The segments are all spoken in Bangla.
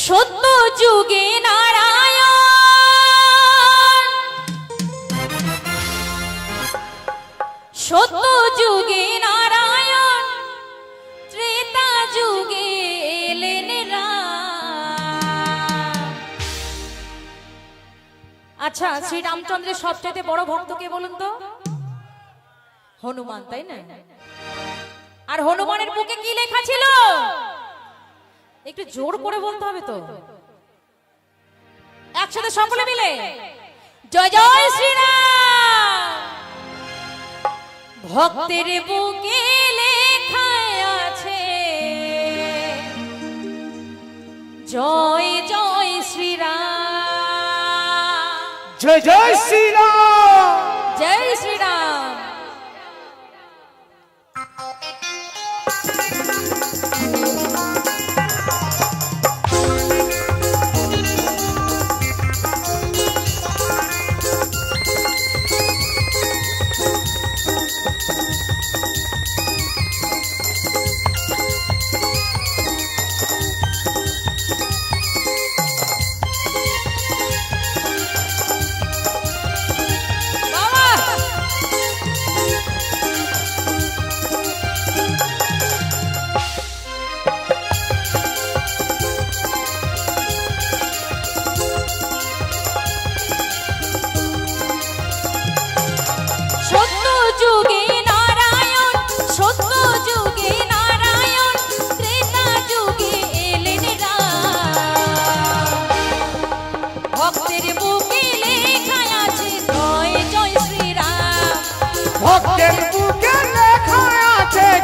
সত্য যুগে নারায়ণ, সত্য যুগে নারায়ণ, ত্রেতা যুগে এলেন রাম। আচ্ছা, শ্রী রামচন্দ্রের সবচেয়ে বড় ভক্ত কে বলুন তো? হনুমান, তাই না? আর হনুমানের বুকে কি লেখা ছিল? একটু জোর করে বলতে হবে তো, একসাথে সকলে মিলে জয় জয় শ্রীরাম। ভক্তের বুকে লেখা আছে জয় জয় শ্রীরাম, জয় জয় শ্রীরাম, জয় শ্রীরাম।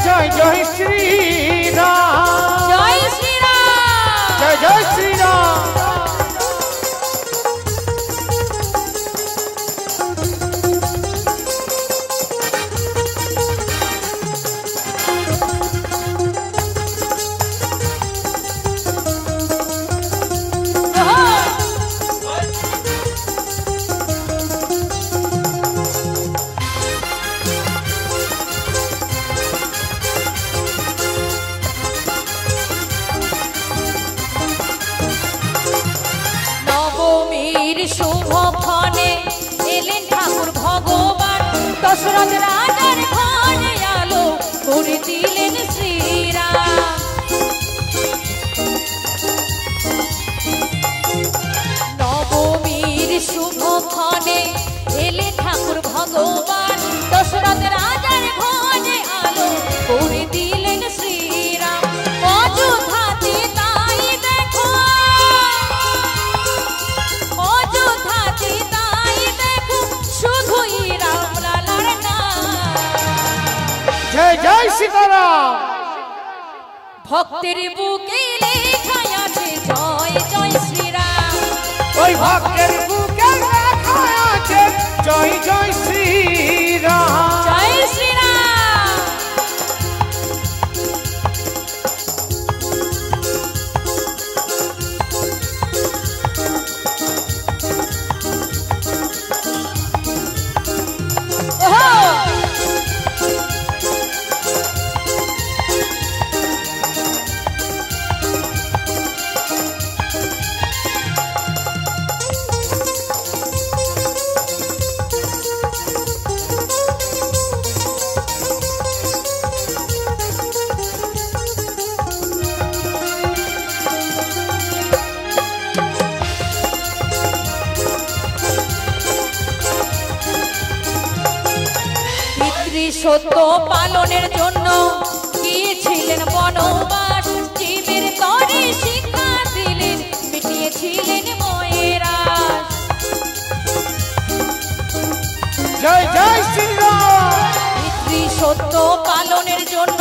জয় জয় শ্রীরাম, জয় শ্রীরাম, জয় জয় শ্রীরাম। শুভক্ষণে এলেন ঠাকুর ভগবান, দশরথ রাজার ঘরে আলো করে দিলেন শ্রীরাম। নবমীর শুভক্ষণে এলেন ঠাকুর ভগবান, দশরথ রাজার ঘরে আলো করে দিলেন শ্রীরাম। অযোধ্যাতে তাই দেখো, অযোধ্যাতে তাই দেখো শুধুই রামলালার নাম। জয় জয় সীতারাম। ভক্তের বুকে লেখা আছে জয় জয় শ্রীরাম, ওই ভক্তের বুকে লেখা আছে জয় জয় শ্রীরাম, জয় শ্রীরাম। সত্য পালনের জন্য গিয়েছিলেন বনবাস, জীবের তরে শিক্ষা দিলেন, মিটিয়েছিলেন ময়েরাস। জয় জয় শ্রীরাম। পিতৃ সত্য পালনের জন্য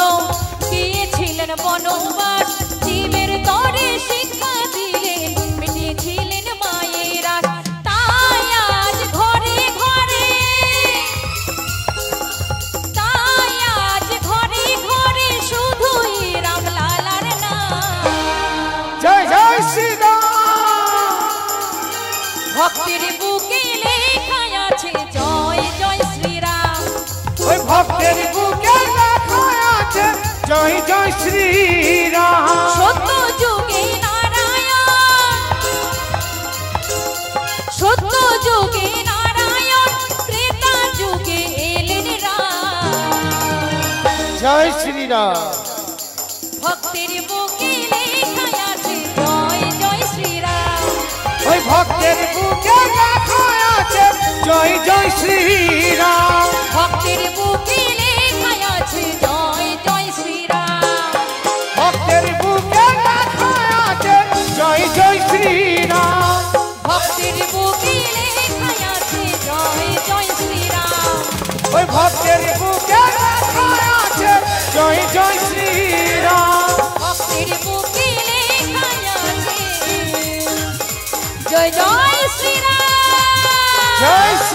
গিয়েছিলেন বনবাস, জীবের তরে শিক্ষা দিলেন, মিটিয়েছিলেন মায়েরাস। তাই আজ ঘরে ঘরে, তাই আজ ঘরে ঘরে শুধুই রামলালার নাম। জয় জয় শ্রীরাম। ভক্তের বুকে লেখা আছে জয় জয় শ্রীরাম, ওই ভক্তের বুকে লেখা আছে জয় জয় শ্রীরাম। সত্য যুগে নারায়ণ, জয় শ্রীরাম ভক্তের বুকে লেখা আছে জয় জয় শ্রীরাম ওই ভক্তের বুকে লেখা আছে জয় জয় শ্রীরাম ভক্তের বুকে লেখা আছে জয় জয় শ্রীরাম ভক্তের বুকে লেখা আছে জয় জয় শ্রীরাম ভক্তের বুকে লেখা আছে জয় জয় শ্রীরাম ওই ভক্তের বুকে লেখা আছে জয় জয় শ্রীরাম ভক্তের বুকে লেখা আছে জয় জয় শ্রীরাম জয় শ্রী